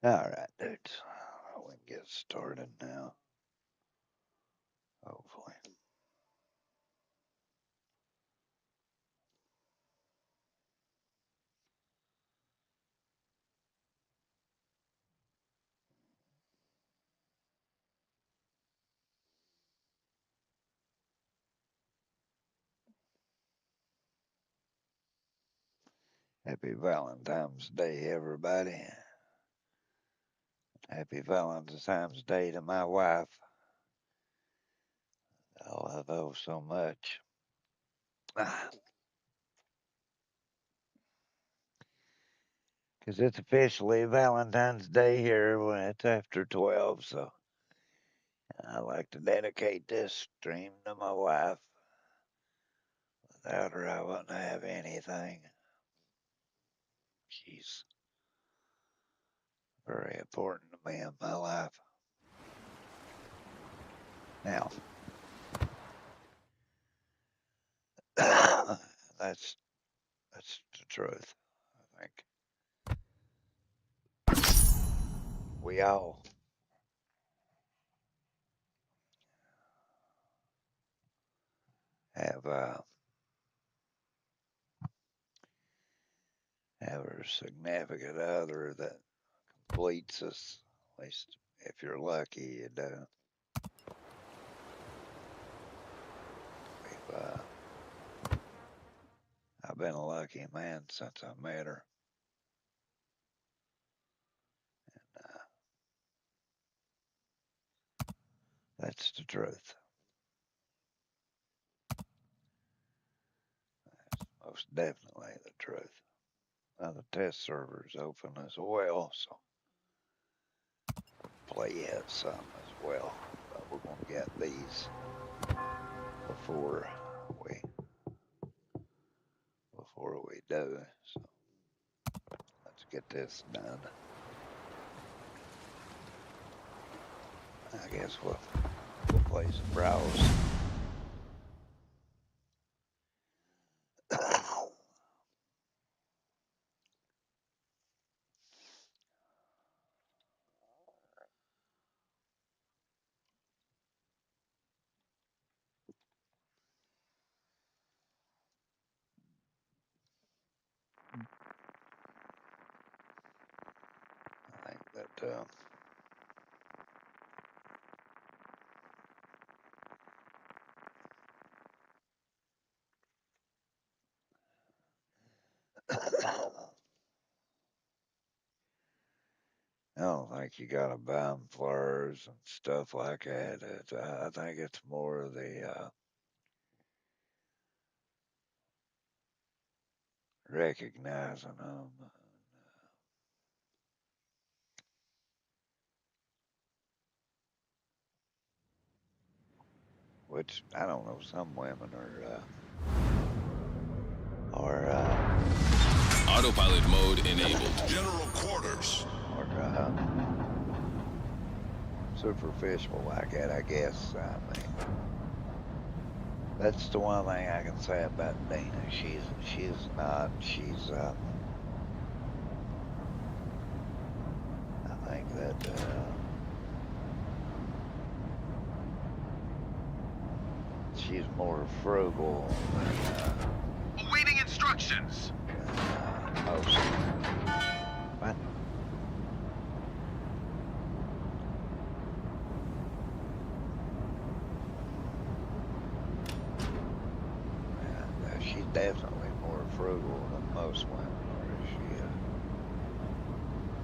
All right, dudes. We can get started now. Hopefully. Happy Valentine's Day, everybody. Happy Valentine's Day to my wife. I love her so much. Because it's officially Valentine's Day here when it's after 12, so I like to dedicate this stream to my wife. Without her, I wouldn't have anything. She's very important to me in my life. Now, that's the truth. I think we all have have a significant other that completes us. At least if you're lucky, you do. I've been a lucky man since I met her. And, that's the truth. That's most definitely the truth. Now the test server's open as well, so play it some as well. But we're gonna get these before we do. So let's get this done. I guess we'll play some browse. I think that I don't think you gotta buy them flowers and stuff like that. I think it's more of the recognizing them, which I don't know. Some women are autopilot mode enabled. General quarters. Are superficial like that, I guess. I mean, that's the one thing I can say about Dina. She's not. I think that she's more frugal than Awaiting instructions. most. What? She's definitely more frugal than most women.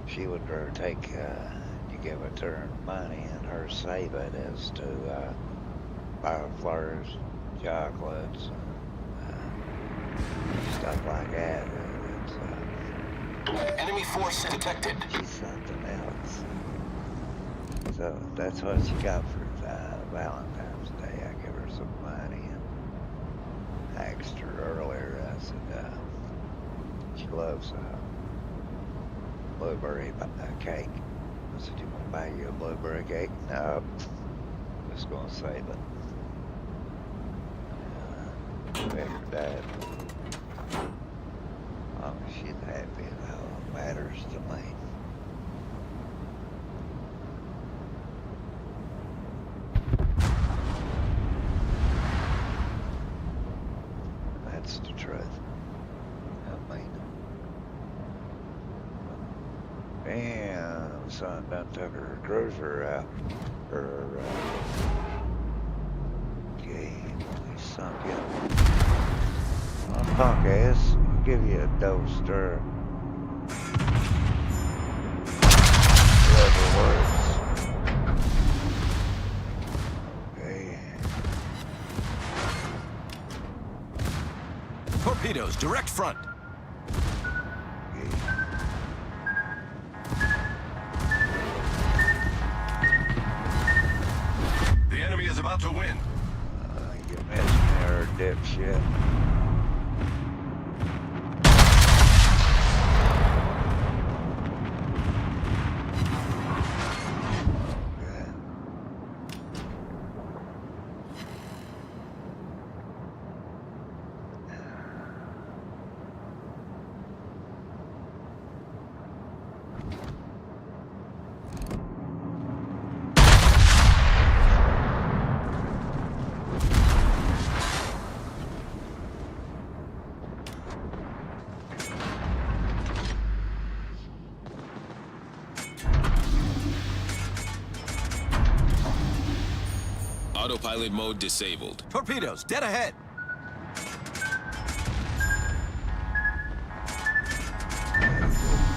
She would rather take you give it to her money and her save it as to buy flowers, chocolates, stuff like that. Enemy force detected. She's something else. So that's what she got for Valentine's Day. I give her some money and I asked her earlier. I said she loves blueberry cake. I said, "You want to buy you a blueberry cake?" No, I'm just gonna save it. Figured that. As long as she's happy, that's all that matters to me. son done took her cruiser out. Her game. We sunk it. Well, punk ass. I'll give you a dose stir. Whatever works. Okay. Torpedoes, direct front. The enemy is about to win. You missed me there, dipshit. Autopilot mode disabled. Torpedoes, dead ahead.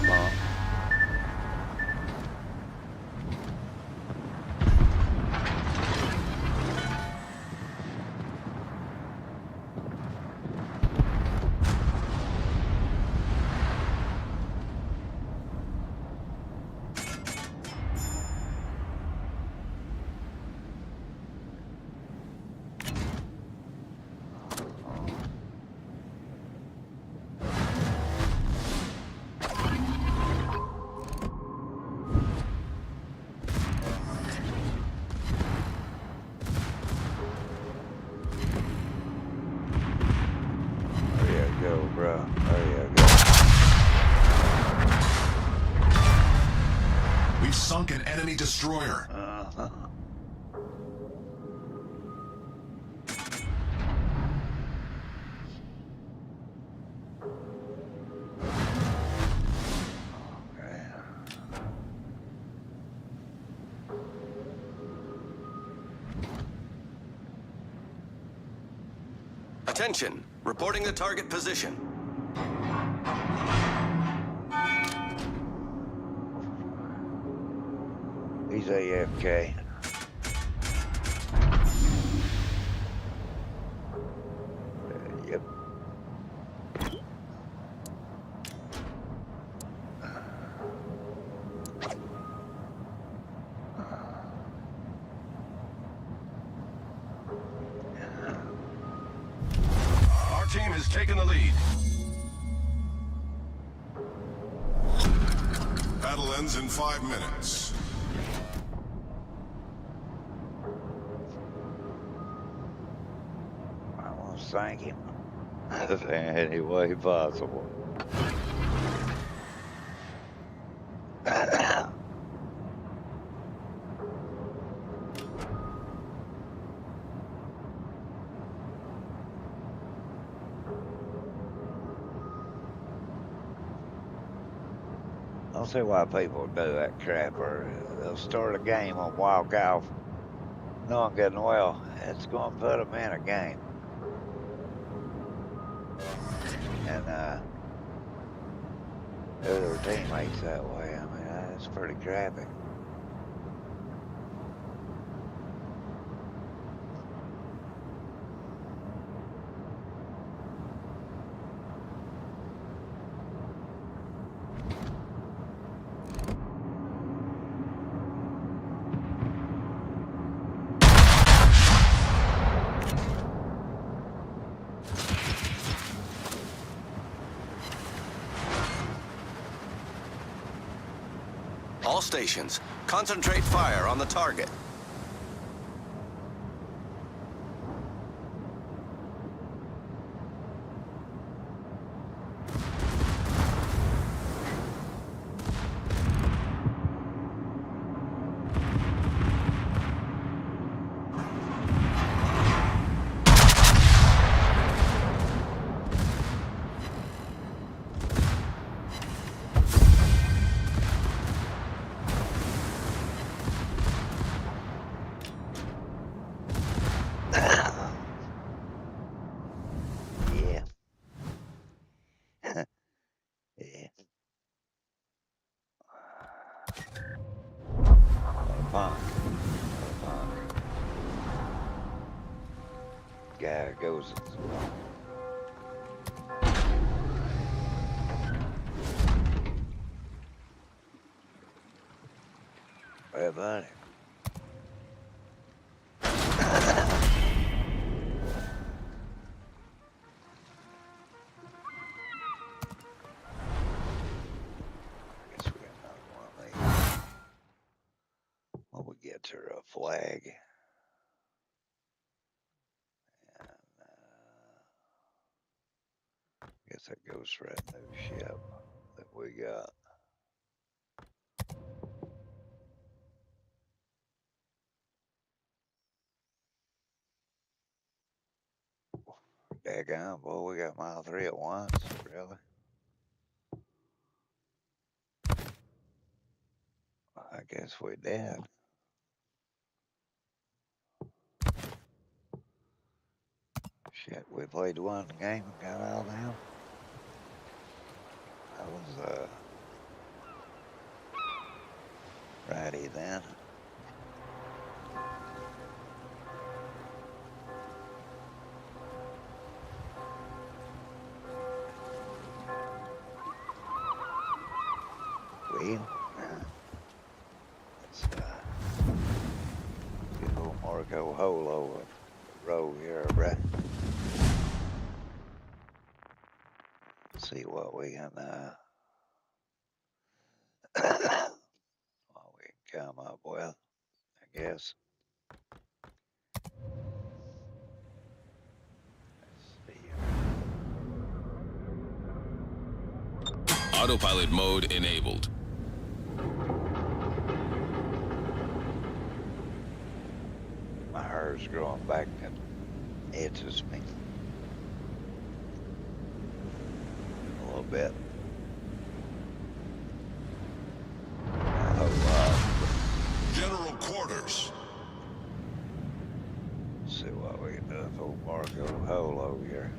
Bump. There you go, bro. There you go. We've sunk an enemy destroyer. Uh-huh. Okay. Attention, reporting the target position. He's AFK. Yep. Our team has taken the lead. Battle ends in 5 minutes. I want to thank him in any way possible. I don't see why people do that crap, or they'll start a game and walk off knowing good and well it's going to put them in a game. And do their teammates that way. I mean, that's pretty crappy. All stations, concentrate fire on the target. punk. A punk. Guy goes. Hey, buddy. Guess we got another one of these. Well, we get to a flag. And guess that goes for that new ship that we got. Daggone, boy, we got mile 3 at once, really? I guess we did. Shit, we played one game and got all them. That was, righty then. Well, let's, get a little Marco Holo up the road here, bruh. See what we can, what we can come up with, I guess. Let's see. Autopilot mode enabled. My hair's growing back and itches me a little bit. General quarters. See what we can do with old Marco Holo here.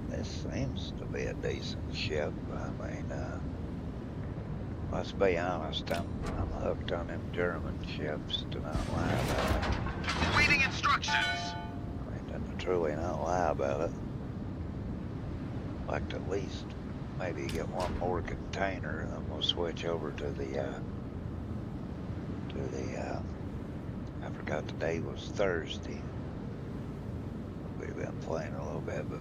This seems to be a decent ship. I mean, let's be honest, I'm hooked on them German ships, do not lie about it. Awaiting instructions. I mean, truly not lie about it. I'd like to at least maybe get one more container, and then we'll switch over to the, I forgot today was Thursday. We've been playing a little bit, but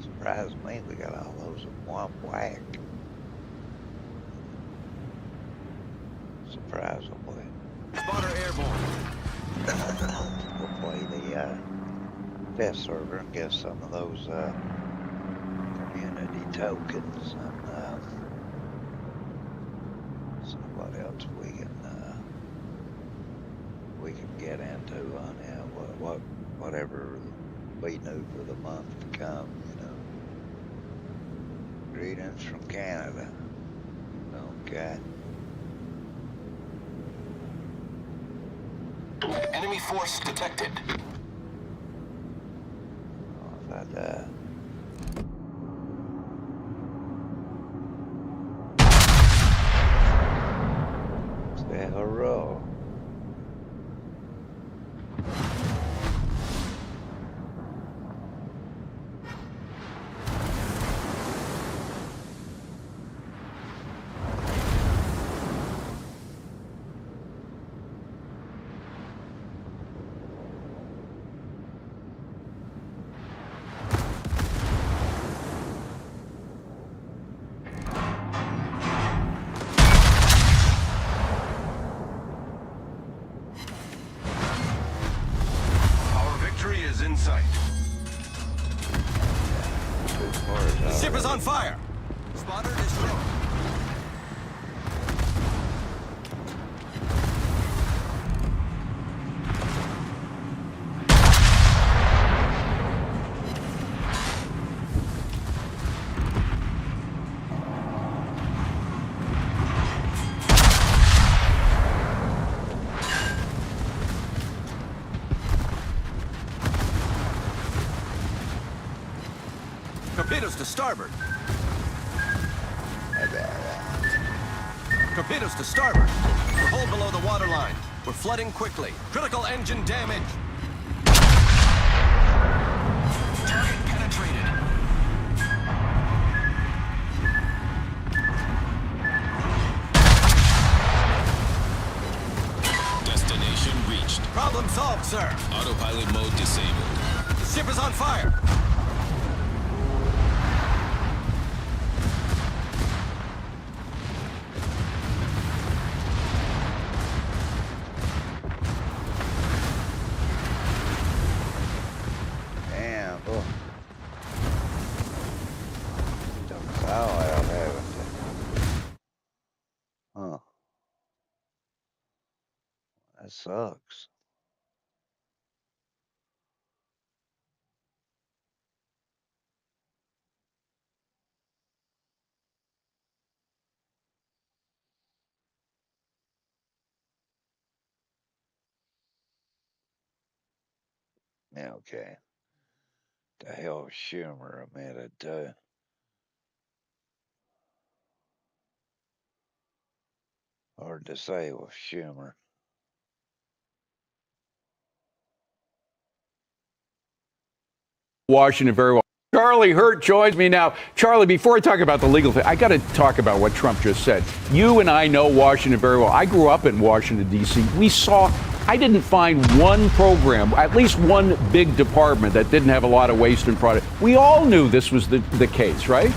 surprised me we got all those in one whack. Surprisingly. Spotter airborne. We'll play the test server and get some of those community tokens and see what else we can get into on it. Whatever we do for the month to come, you know. Greetings from Canada. Okay. Enemy force detected. Oh, if I'd, say hello. In sight. The ship is on fire. Spotter destroyed. Torpedoes to starboard. Torpedoes to starboard. We're hull below the waterline. We're flooding quickly. Critical engine damage. Target penetrated. Destination reached. Problem solved, sir. Autopilot mode disabled. The ship is on fire. Damn, boy. Took us all out, haven't it? Huh. That sucks. Yeah, okay. The hell Schumer admitted to. Hard to say with Schumer. Washington very well. Charlie Hurt joins me now. Charlie, before I talk about the legal thing, I got to talk about what Trump just said. You and I know Washington very well. I grew up in Washington, D.C. I didn't find one program, at least one big department that didn't have a lot of waste and fraud. We all knew this was the case, right?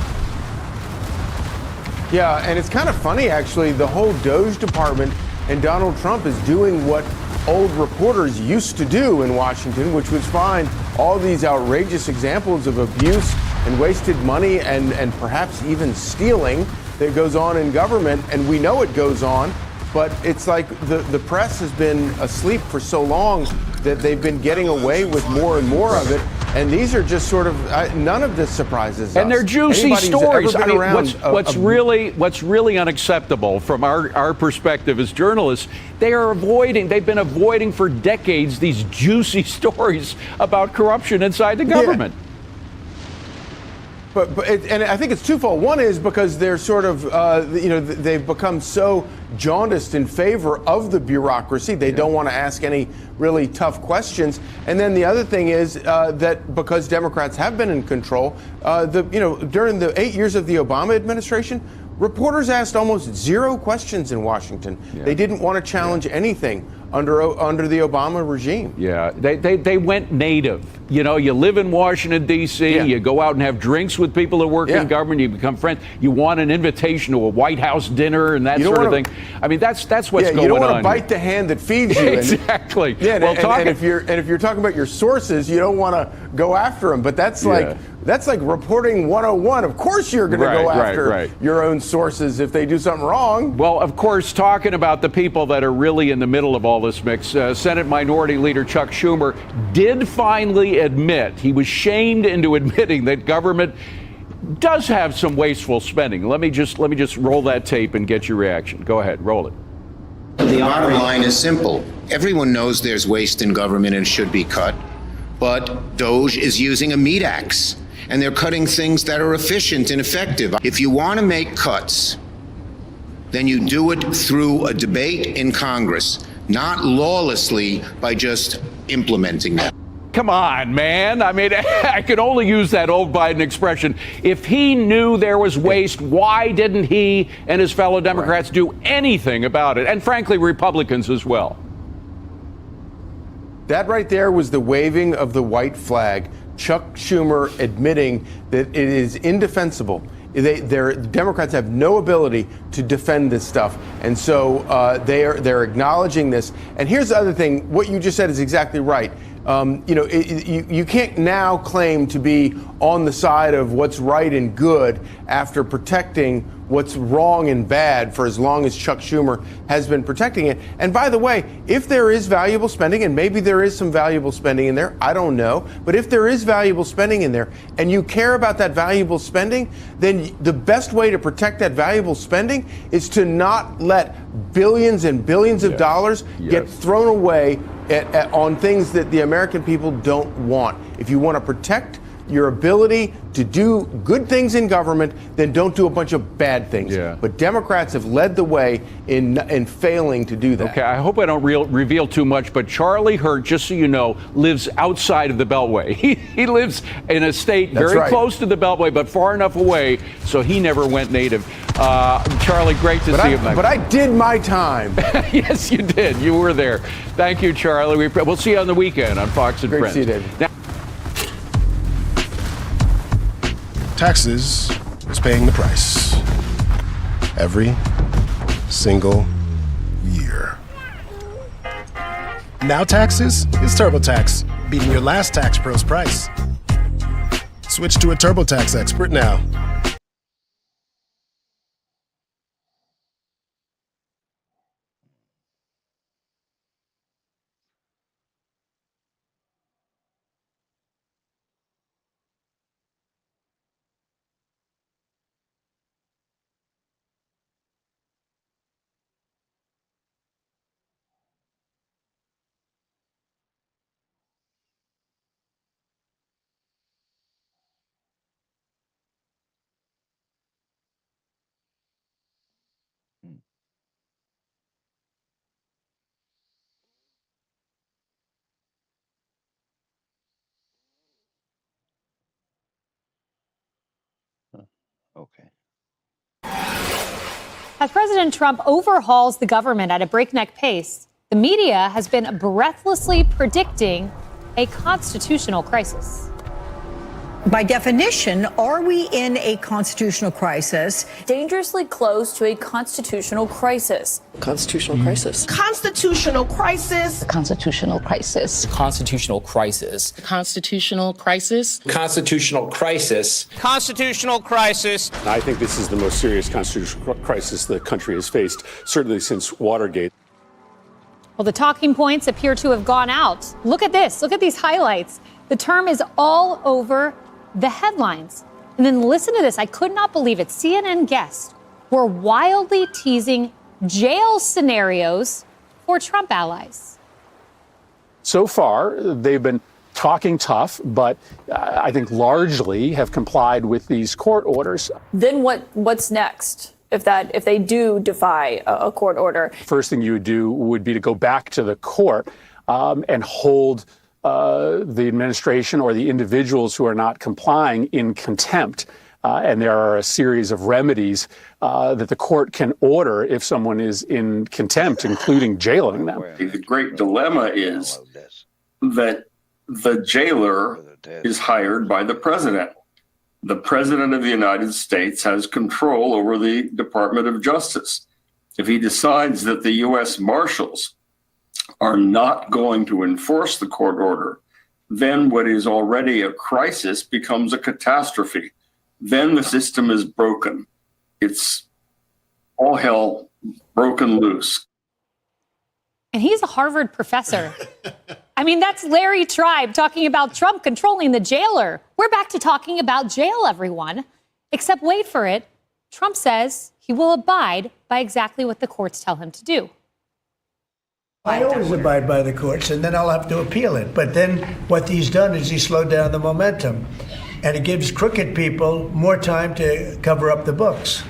Yeah, and it's kind of funny, actually. The whole Doge department and Donald Trump is doing what old reporters used to do in Washington, which was find all these outrageous examples of abuse and wasted money and perhaps even stealing that goes on in government. And we know it goes on, but it's like the press has been asleep for so long that they've been getting away with more and more of it. And these are just sort of none of this surprises us. And they're juicy stories. I mean, what's what's really unacceptable from our perspective as journalists, they've been avoiding for decades these juicy stories about corruption inside the government. Yeah. And I think it's twofold. One is because they're sort of, they've become so jaundiced in favor of the bureaucracy. They don't want to ask any really tough questions. And then the other thing is that because Democrats have been in control, during the 8 years of the Obama administration, reporters asked almost zero questions in Washington. Yeah. They didn't want to challenge anything under the Obama regime. Yeah, they went native. You know, you live in Washington, D.C., you go out and have drinks with people that work in government, you become friends. You want an invitation to a White House dinner and that sort of thing. I mean, that's what's going on. You don't want to bite the hand that feeds you. Exactly. And if you're talking about your sources, you don't want to go after them. But that's like reporting 101. Of course you're going to go after your own sources if they do something wrong. Well, of course, talking about the people that are really in the middle of all this mix, Senate Minority Leader Chuck Schumer did finally admit, he was shamed into admitting that government does have some wasteful spending. Let me just roll that tape and get your reaction. Go ahead, roll it. The bottom line is simple. Everyone knows there's waste in government and should be cut, but Doge is using a meat axe. And they're cutting things that are efficient and effective. If you want to make cuts, then you do it through a debate in Congress, not lawlessly by just implementing them. Come on, man. I mean, I could only use that old Biden expression. If he knew there was waste, why didn't he and his fellow Democrats do anything about it? And frankly, Republicans as well. That right there was the waving of the white flag. Chuck Schumer admitting that it is indefensible. The Democrats have no ability to defend this stuff, and so they're acknowledging this. And here's the other thing: what you just said is exactly right. You can't now claim to be on the side of what's right and good after protecting what's wrong and bad for as long as Chuck Schumer has been protecting it. And by the way, if there is valuable spending, and maybe there is some valuable spending in there, I don't know, but if there is valuable spending in there and you care about that valuable spending, then the best way to protect that valuable spending is to not let billions and billions of dollars get thrown away on things that the American people don't want. If you want to protect your ability to do good things in government, then don't do a bunch of bad things. Yeah. But Democrats have led the way in failing to do that. Okay, I hope I don't reveal too much, but Charlie Hurt, just so you know, lives outside of the Beltway. He lives in a state very close to the Beltway, but far enough away, so he never went native. Charlie, great to see you. But I did my time. Yes, you did. You were there. Thank you, Charlie. We'll see you on the weekend on Fox and Friends. Great to see you, David. Taxes is paying the price every single year. Now taxes is TurboTax, beating your last tax pro's price. Switch to a TurboTax expert now. Okay. As President Trump overhauls the government at a breakneck pace, the media has been breathlessly predicting a constitutional crisis. By definition, are we in a constitutional crisis? Dangerously close to a constitutional crisis. Constitutional crisis. Constitutional crisis. Constitutional crisis. Constitutional crisis. Constitutional crisis. Constitutional crisis. Constitutional crisis. I think this is the most serious constitutional crisis the country has faced, certainly since Watergate. Well, the talking points appear to have gone out. Look at this. Look at these highlights. The term is all over the headlines. And then listen to this. I could not believe it. CNN guests were wildly teasing jail scenarios for Trump allies. So far, they've been talking tough, but I think largely have complied with these court orders. Then what's next if they do defy a court order? First thing you would do would be to go back to the court and hold the administration or the individuals who are not complying in contempt. And there are a series of remedies that the court can order if someone is in contempt, including jailing them. The great dilemma is that the jailer is hired by the president. The president of the United States has control over the Department of Justice. If he decides that the U.S. Marshals are not going to enforce the court order, then what is already a crisis becomes a catastrophe. Then the system is broken. It's all hell broken loose. And he's a Harvard professor. I mean, that's Larry Tribe talking about Trump controlling the jailer. We're back to talking about jail, everyone. Except wait for it. Trump says he will abide by exactly what the courts tell him to do. I always abide by the courts, and then I'll have to appeal it. But then what he's done is he slowed down the momentum. And it gives crooked people more time to cover up the books.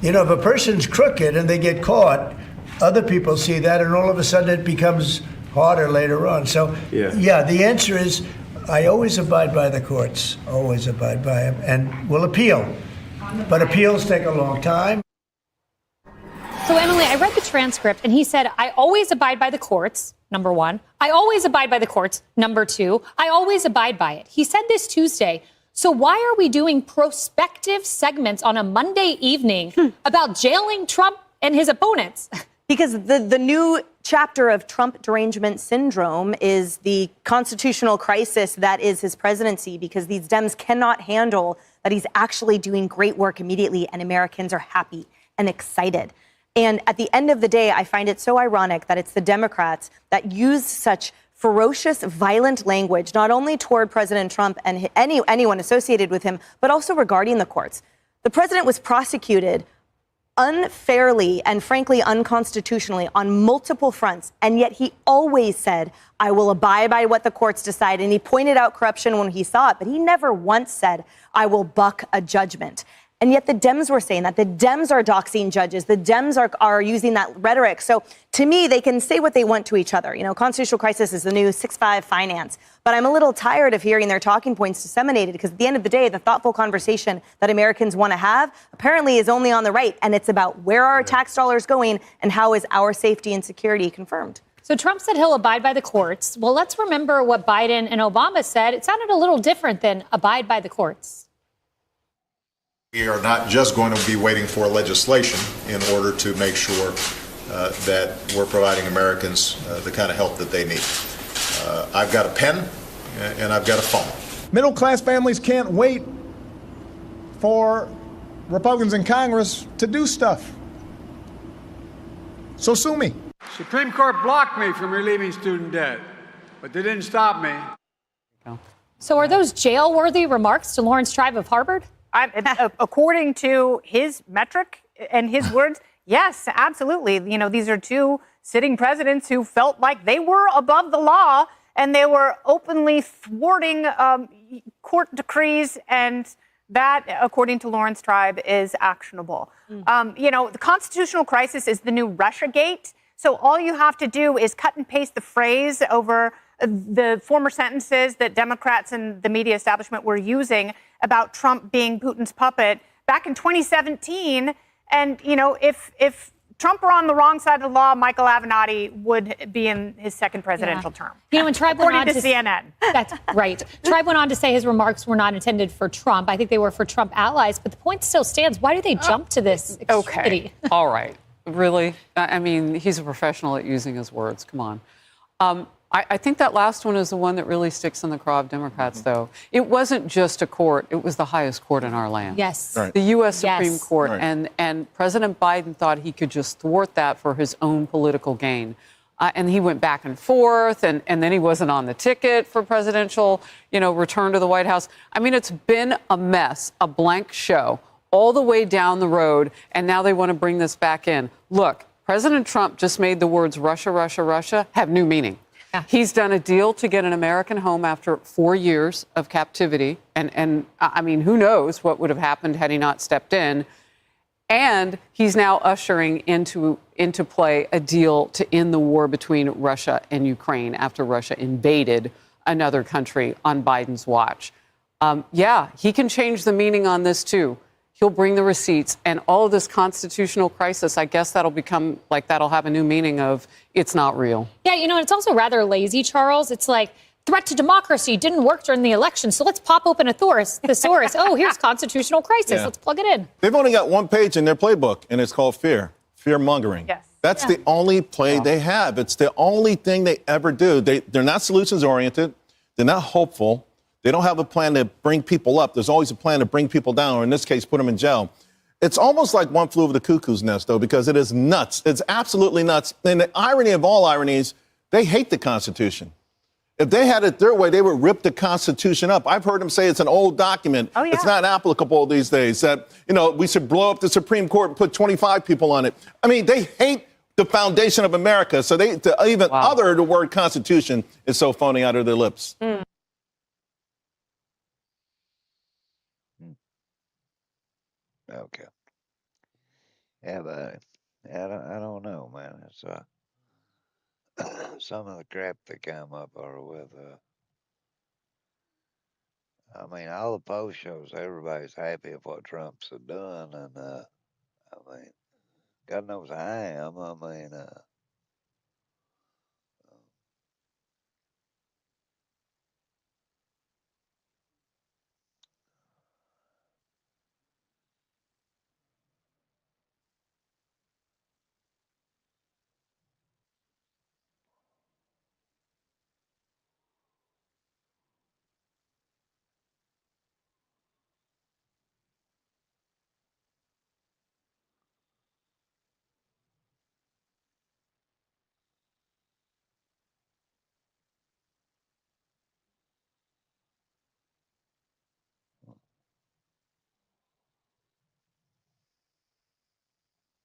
You know, if a person's crooked and they get caught, other people see that, and all of a sudden it becomes harder later on. So, yeah, the answer is I always abide by the courts, always abide by them, and will appeal. But appeals take a long time. So, Emily, I read the transcript, and he said, I always abide by the courts, number one. I always abide by the courts, number two. I always abide by it. He said this Tuesday. So why are we doing prospective segments on a Monday evening about jailing Trump and his opponents? Because the new chapter of Trump derangement syndrome is the constitutional crisis that is his presidency, because these Dems cannot handle that he's actually doing great work immediately and Americans are happy and excited. And at the end of the day, I find it so ironic that it's the Democrats that use such ferocious, violent language, not only toward President Trump and anyone associated with him, but also regarding the courts. The president was prosecuted unfairly and frankly unconstitutionally on multiple fronts. And yet he always said, I will abide by what the courts decide. And he pointed out corruption when he saw it, but he never once said, I will buck a judgment. And yet the Dems were saying that. The Dems are doxing judges. The Dems are using that rhetoric. So to me, they can say what they want to each other. You know, constitutional crisis is the new 6-5 finance. But I'm a little tired of hearing their talking points disseminated because at the end of the day, the thoughtful conversation that Americans want to have apparently is only on the right. And it's about where are our tax dollars going and how is our safety and security confirmed. So Trump said he'll abide by the courts. Well, let's remember what Biden and Obama said. It sounded a little different than abide by the courts. We are not just going to be waiting for legislation in order to make sure that we're providing Americans the kind of help that they need. I've got a pen and I've got a phone. Middle-class families can't wait for Republicans in Congress to do stuff. So sue me. Supreme Court blocked me from relieving student debt, but they didn't stop me. So are those jail-worthy remarks to Lawrence Tribe of Harvard? According to his metric and his words, yes, absolutely. You know, these are two sitting presidents who felt like they were above the law and they were openly thwarting court decrees, and that, according to Lawrence Tribe, is actionable. You know, the constitutional crisis is the new Russiagate. So all you have to do is cut and paste the phrase over the former sentences that Democrats and the media establishment were using about Trump being Putin's puppet back in 2017. And, you know, if Trump were on the wrong side of the law, Michael Avenatti would be in his second presidential term. You know, when Tribe went on According to CNN. That's right. Tribe went on to say his remarks were not intended for Trump. I think they were for Trump allies. But the point still stands. Why do they jump to this extremity? Okay. All right. Really? I mean, he's a professional at using his words. Come on. I think that last one is the one that really sticks in the craw of Democrats, though. It wasn't just a court. It was the highest court in our land. Yes. Right. The U.S. Supreme Yes. Court. Right. And President Biden thought he could just thwart that for his own political gain. And he went back and forth, and then he wasn't on the ticket for presidential, return to the White House. I mean, it's been a mess, a blank show, all the way down the road, and now they want to bring this back in. Look, President Trump just made the words Russia, Russia, Russia have new meaning. Yeah. He's done a deal to get an American home after 4 years of captivity. And I mean, who knows what would have happened had he not stepped in. And he's now ushering into play a deal to end the war between Russia and Ukraine after Russia invaded another country on Biden's watch. Yeah, he can change the meaning on this, too. He'll bring the receipts, and all of this constitutional crisis, I guess that'll have a new meaning of it's not real. Yeah, it's also rather lazy, Charles. It's like threat to democracy didn't work during the election, so let's pop open a thesaurus. Oh, here's constitutional crisis. Yeah. Let's plug it in. They've only got one page in their playbook, and it's called fear-mongering. Yes. That's the only play they have. It's the only thing they ever do. They're not solutions-oriented. They're not hopeful. They don't have a plan to bring people up. There's always a plan to bring people down, or in this case, put them in jail. It's almost like One Flew Over the Cuckoo's Nest, though, because it is nuts. It's absolutely nuts. And the irony of all ironies, they hate the Constitution. If they had it their way, they would rip the Constitution up. I've heard them say it's an old document. Oh, yeah. It's not applicable these days. That, we should blow up the Supreme Court and put 25 people on it. I mean, they hate the foundation of America. So to even utter the word Constitution is so phony out of their lips. Mm. Okay. Yeah, but I don't know, man. It's some of the crap they come up are with. I mean, all the poll shows, everybody's happy with what Trump's done, and I mean, God knows I am. I mean,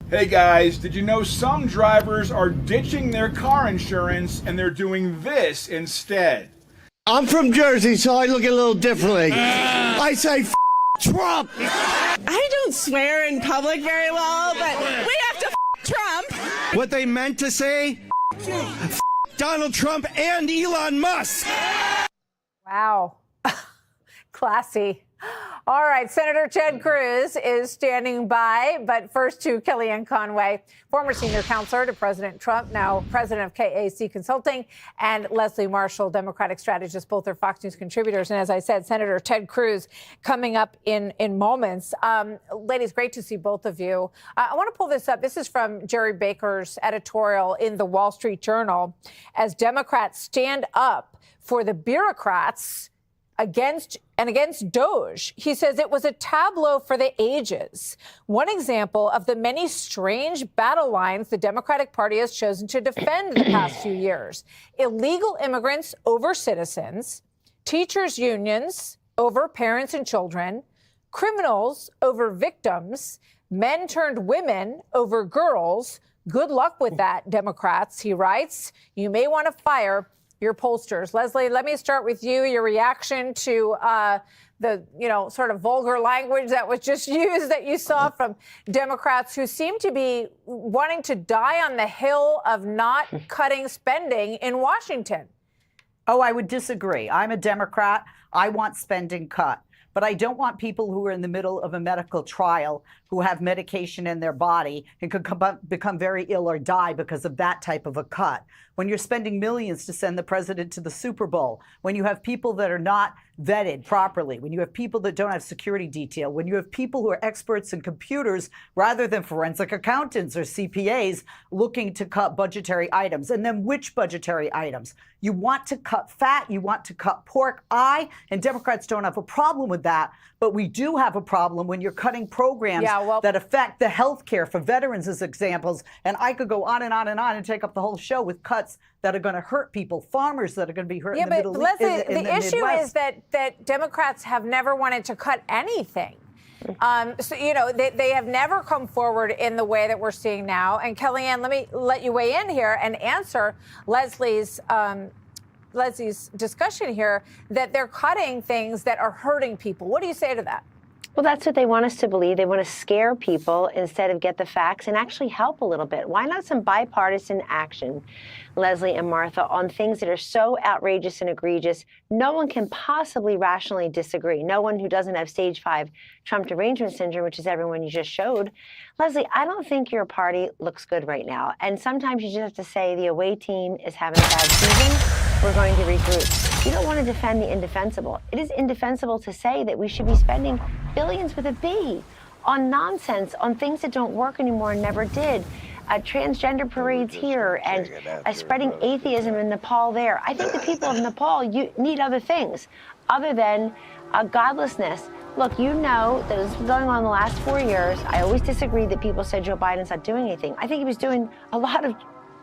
Hey guys, did you know some drivers are ditching their car insurance and they're doing this instead? I'm from Jersey, so I look a little differently. I say Trump. I don't swear in public very well, but we have to Trump. What they meant to say, Donald Trump and Elon Musk. Wow. Classy. All right, Senator Ted Cruz is standing by, but first to Kellyanne Conway, former senior counselor to President Trump, now president of KAC Consulting, and Leslie Marshall, Democratic strategist. Both are Fox News contributors. And as I said, Senator Ted Cruz coming up in moments. Ladies, great to see both of you. I want to pull this up. This is from Jerry Baker's editorial in the Wall Street Journal. As Democrats stand up for the bureaucrats against DOJ. He says it was a tableau for the ages. One example of the many strange battle lines the Democratic Party has chosen to defend the past few years. Illegal immigrants over citizens, teachers' unions over parents and children, criminals over victims, men turned women over girls. Good luck with that, Democrats, he writes. You may want to fire your pollsters. Leslie, let me start with you. Your reaction to the, sort of vulgar language that was just used that you saw from Democrats who seem to be wanting to die on the hill of not cutting spending in Washington. Oh, I would disagree. I'm a Democrat. I want spending cut. But I don't want people who are in the middle of a medical trial who have medication in their body and could become very ill or die because of that type of a cut. When you're spending millions to send the president to the Super Bowl, when you have people that are not vetted properly, when you have people that don't have security detail, when you have people who are experts in computers rather than forensic accountants or CPAs looking to cut budgetary items, and then which budgetary items? You want to cut fat, you want to cut pork. And Democrats don't have a problem with that, but we do have a problem when you're cutting programs that affect the health care for veterans as examples. And I could go on and on and on and take up the whole show with cuts that are going to hurt people, farmers that are going to be hurt in the Middle East. Yeah, but Leslie, the issue is that Democrats have never wanted to cut anything. They have never come forward in the way that we're seeing now. And Kellyanne, let me let you weigh in here and answer Leslie's discussion here that they're cutting things that are hurting people. What do you say to that? Well, that's what they want us to believe. They want to scare people instead of get the facts and actually help a little bit. Why not some bipartisan action, Leslie and Martha, on things that are so outrageous and egregious, no one can possibly rationally disagree. No one who doesn't have stage 5 Trump derangement syndrome, which is everyone you just showed. Leslie, I don't think your party looks good right now. And sometimes you just have to say the away team is having a bad season. We're going to regroup. You don't want to defend the indefensible. It is indefensible to say that we should be spending billions with a B on nonsense, on things that don't work anymore and never did. Transgender parades here and spreading atheism in Nepal there. I think the people of Nepal need other things other than godlessness. Look, you know that this was going on the last 4 years. I always disagreed that people said Joe Biden's not doing anything. I think he was doing a lot of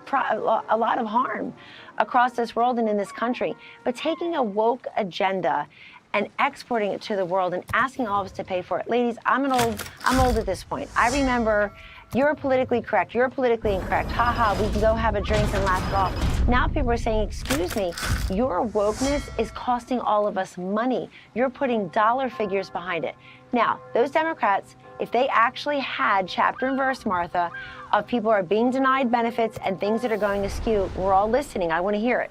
harm across this world and in this country. But taking a woke agenda and exporting it to the world and asking all of us to pay for it. Ladies, I'm old at this point. I remember you're politically correct, you're politically incorrect. Ha, we can go have a drink and laugh it off. Now people are saying, excuse me, your wokeness is costing all of us money. You're putting dollar figures behind it. Now, those Democrats, if they actually had chapter and verse, Martha, of people are being denied benefits and things that are going askew, we're all listening. I want to hear it.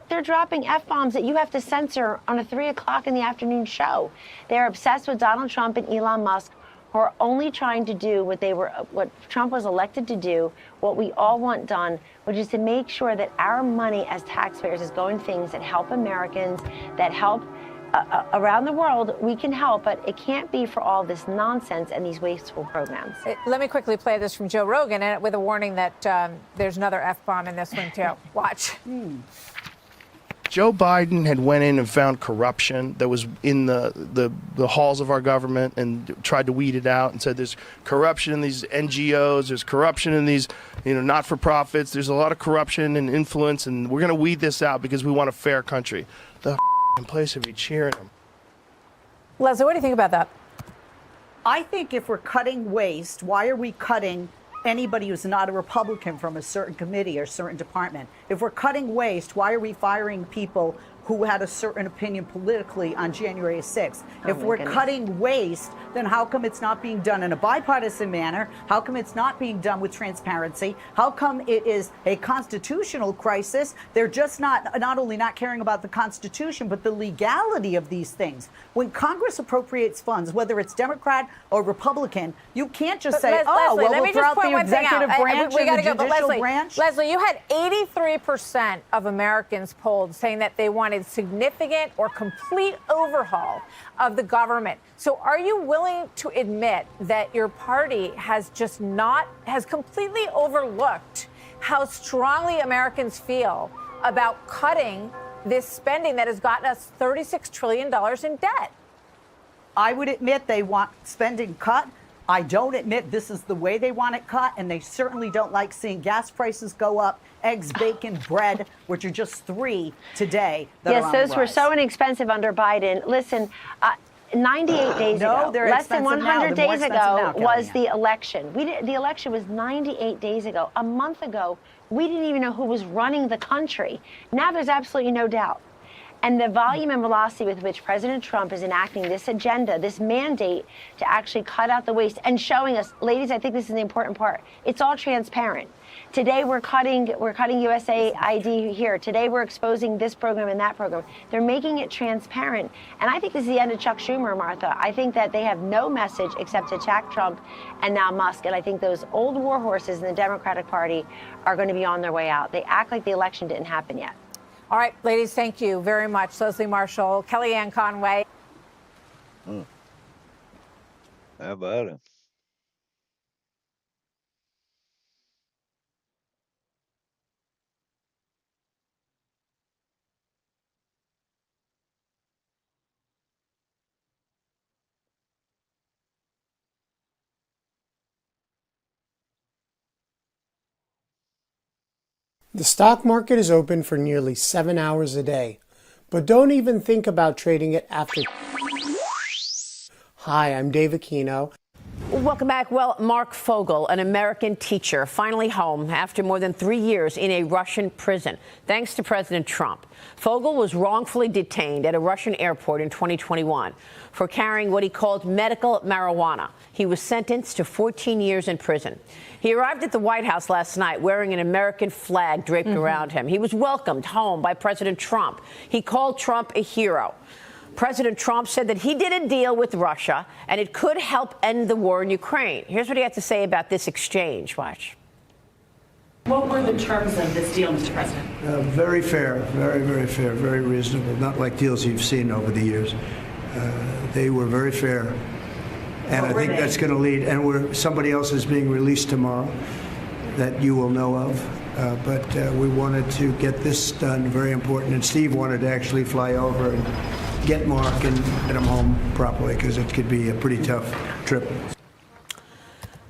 They're dropping F-bombs that you have to censor on a 3 o'clock in the afternoon show. They're obsessed with Donald Trump and Elon Musk, who are only trying to do what Trump was elected to do, what we all want done, which is to make sure that our money as taxpayers is going to things that help Americans, that help around the world. We can help, but it can't be for all this nonsense and these wasteful programs. Let me quickly play this from Joe Rogan, and with a warning that there's another F-bomb in this one, too. Watch. Joe Biden had went in and found corruption that was in the halls of our government and tried to weed it out and said there's corruption in these NGOs, there's corruption in these not-for-profits, there's a lot of corruption and influence, and we're going to weed this out because we want a fair country. The place would be cheering him. Leslie, what do you think about that? I think if we're cutting waste, why are we cutting anybody who's not a Republican from a certain committee or certain department. If we're cutting waste, why are we firing people who had a certain opinion politically on January 6th? If we're cutting waste, then how come it's not being done in a bipartisan manner? How come it's not being done with transparency? How come it is a constitutional crisis? They're just not only not caring about the Constitution, but the legality of these things. When Congress appropriates funds, whether it's Democrat or Republican, you can't just say, Leslie, well, let we'll me throw just out point the one thing out. executive branch We and gotta the go, judicial but branch. Leslie, you had 83% of Americans polled saying that they wanted significant or complete overhaul of the government. So are you willing to admit that your party has completely overlooked how strongly Americans feel about cutting this spending that has gotten us $36 trillion in debt? I would admit they want spending cut. I don't admit this is the way they want it cut, and they certainly don't like seeing gas prices go up, eggs, bacon, bread, which are just 3 today. Yes, those were so inexpensive under Biden. Listen, 98 days ago, less than 100 days ago, was the election. The election was 98 days ago. A month ago, we didn't even know who was running the country. Now there's absolutely no doubt. And the volume and velocity with which President Trump is enacting this agenda, this mandate to actually cut out the waste and showing us, ladies, I think this is the important part. It's all transparent. Today we're cutting USAID here. Today we're exposing this program and that program. They're making it transparent. And I think this is the end of Chuck Schumer, Martha. I think that they have no message except to attack Trump and now Musk. And I think those old war horses in the Democratic Party are going to be on their way out. They act like the election didn't happen yet. All right, ladies, thank you very much. Leslie Marshall, Kellyanne Conway. How about it? The stock market is open for nearly 7 hours a day, but don't even think about trading it after. Hi, I'm Dave Aquino. Welcome back. Well, Mark Fogel, an American teacher, finally home after more than 3 years in a Russian prison, thanks to President Trump. Fogel was wrongfully detained at a Russian airport in 2021 for carrying what he called medical marijuana. He was sentenced to 14 years in prison. He arrived at the White House last night wearing an American flag draped around him. He was welcomed home by President Trump. He called Trump a hero. President Trump said that he did a deal with Russia and it could help end the war in Ukraine. Here's what he had to say about this exchange. Watch. What were the terms of this deal, Mr. President? Very fair, very fair, very reasonable, not like deals you've seen over the years. They were very fair. And I think that's going to lead, and somebody else is being released tomorrow that you will know of. But we wanted to get this done, very important. And Steve wanted to actually fly over and get Mark and get him home properly because it could be a pretty tough trip.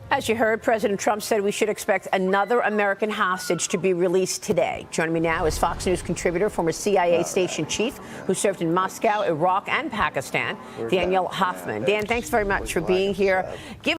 As you heard, President Trump said we should expect another American hostage to be released today. Joining me now is Fox News contributor, former CIA station chief, who served in Moscow, Iraq, and Pakistan, Daniel Hoffman. Dan, thanks very much for being here.